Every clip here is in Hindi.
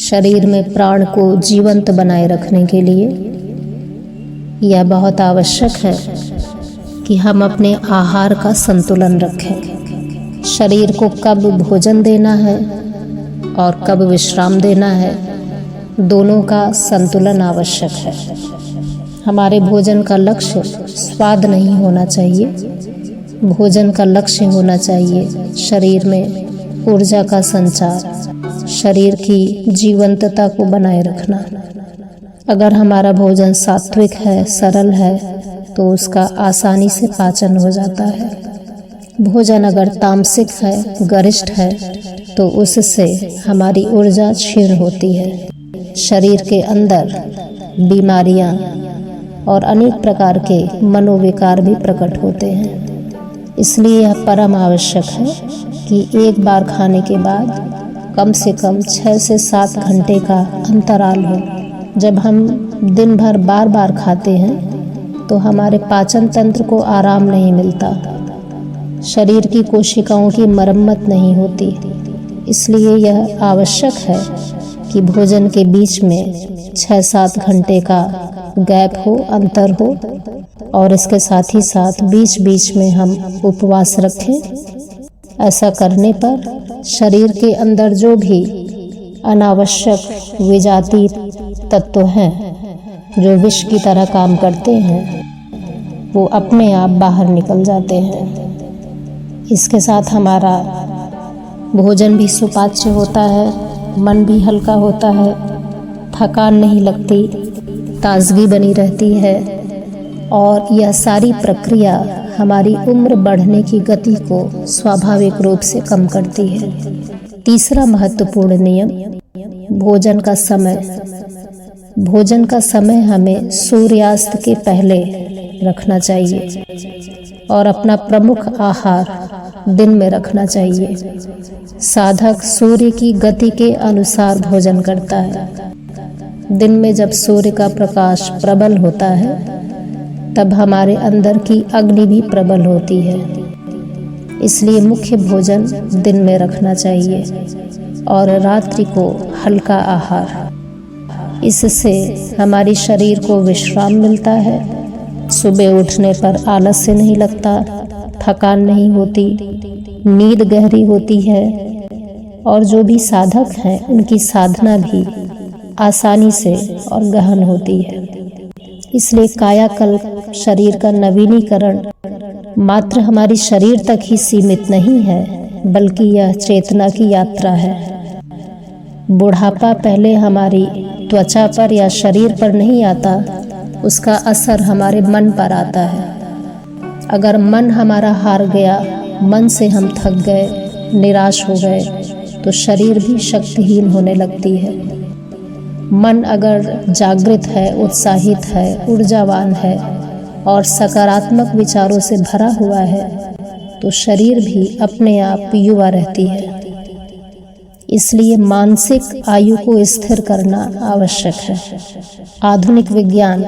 शरीर में प्राण को जीवंत बनाए रखने के लिए यह बहुत आवश्यक है कि हम अपने आहार का संतुलन रखें। शरीर को कब भोजन देना है और कब विश्राम देना है, दोनों का संतुलन आवश्यक है। हमारे भोजन का लक्ष्य स्वाद नहीं होना चाहिए, भोजन का लक्ष्य होना चाहिए शरीर में ऊर्जा का संचार, शरीर की जीवंतता को बनाए रखना। अगर हमारा भोजन सात्विक है, सरल है, तो उसका आसानी से पाचन हो जाता है। भोजन अगर तामसिक है, गरिष्ठ है, तो उससे हमारी ऊर्जा क्षीण होती है। शरीर के अंदर बीमारियां और अनेक प्रकार के मनोविकार भी प्रकट होते हैं। इसलिए यह परम आवश्यक है कि एक बार खाने के बाद कम से कम 6 से 7 घंटे का अंतराल हो। जब हम दिन भर बार बार खाते हैं तो हमारे पाचन तंत्र को आराम नहीं मिलता, शरीर की कोशिकाओं की मरम्मत नहीं होती। इसलिए यह आवश्यक है कि भोजन के बीच में 6-7 घंटे का गैप हो, अंतर हो, और इसके साथ ही साथ बीच बीच में हम उपवास रखें। ऐसा करने पर शरीर के अंदर जो भी अनावश्यक विजातीय तत्व हैं, जो विष की तरह काम करते हैं, वो अपने आप बाहर निकल जाते हैं। इसके साथ हमारा भोजन भी सुपाच्य होता है, मन भी हल्का होता है, थकान नहीं लगती, ताजगी बनी रहती है, और यह सारी प्रक्रिया हमारी उम्र बढ़ने की गति को स्वाभाविक रूप से कम करती है। तीसरा महत्वपूर्ण नियम भोजन का समय। भोजन का समय हमें सूर्यास्त के पहले रखना चाहिए और अपना प्रमुख आहार दिन में रखना चाहिए। साधक सूर्य की गति के अनुसार भोजन करता है। दिन में जब सूर्य का प्रकाश प्रबल होता है तब हमारे अंदर की अग्नि भी प्रबल होती है। इसलिए मुख्य भोजन दिन में रखना चाहिए और रात्रि को हल्का आहार। इससे हमारी शरीर को विश्राम मिलता है, सुबह उठने पर आलस्य नहीं लगता, थकान नहीं होती, नींद गहरी होती है, और जो भी साधक हैं उनकी साधना भी आसानी से और गहन होती है। इसलिए कायाकल्प, शरीर का नवीनीकरण मात्र हमारी शरीर तक ही सीमित नहीं है, बल्कि यह चेतना की यात्रा है। बुढ़ापा पहले हमारी त्वचा पर या शरीर पर नहीं आता, उसका असर हमारे मन पर आता है। अगर मन हमारा हार गया, मन से हम थक गए, निराश हो गए, तो शरीर भी शक्तिहीन होने लगती है। मन अगर जागृत है, उत्साहित है, ऊर्जावान है और सकारात्मक विचारों से भरा हुआ है, तो शरीर भी अपने आप युवा रहती है। इसलिए मानसिक आयु को स्थिर करना आवश्यक है। आधुनिक विज्ञान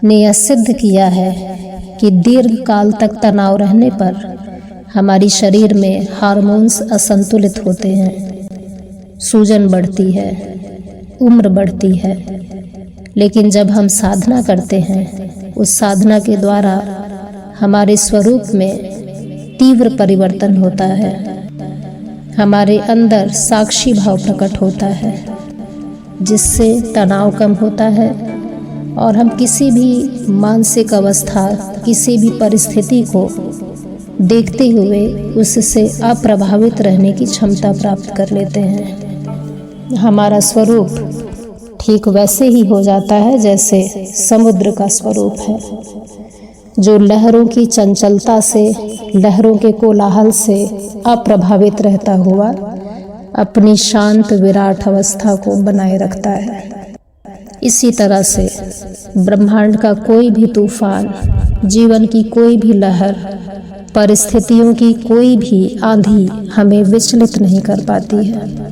ने यह सिद्ध किया है कि दीर्घ काल तक तनाव रहने पर हमारी शरीर में हार्मोन्स असंतुलित होते हैं, सूजन बढ़ती है, उम्र बढ़ती है। लेकिन जब हम साधना करते हैं, उस साधना के द्वारा हमारे स्वरूप में तीव्र परिवर्तन होता है, हमारे अंदर साक्षी भाव प्रकट होता है, जिससे तनाव कम होता है और हम किसी भी मानसिक अवस्था, किसी भी परिस्थिति को देखते हुए उससे अप्रभावित रहने की क्षमता प्राप्त कर लेते हैं। हमारा स्वरूप ठीक वैसे ही हो जाता है जैसे समुद्र का स्वरूप है, जो लहरों की चंचलता से, लहरों के कोलाहल से अप्रभावित रहता हुआ अपनी शांत विराट अवस्था को बनाए रखता है। इसी तरह से ब्रह्मांड का कोई भी तूफान, जीवन की कोई भी लहर, परिस्थितियों की कोई भी आंधी हमें विचलित नहीं कर पाती है।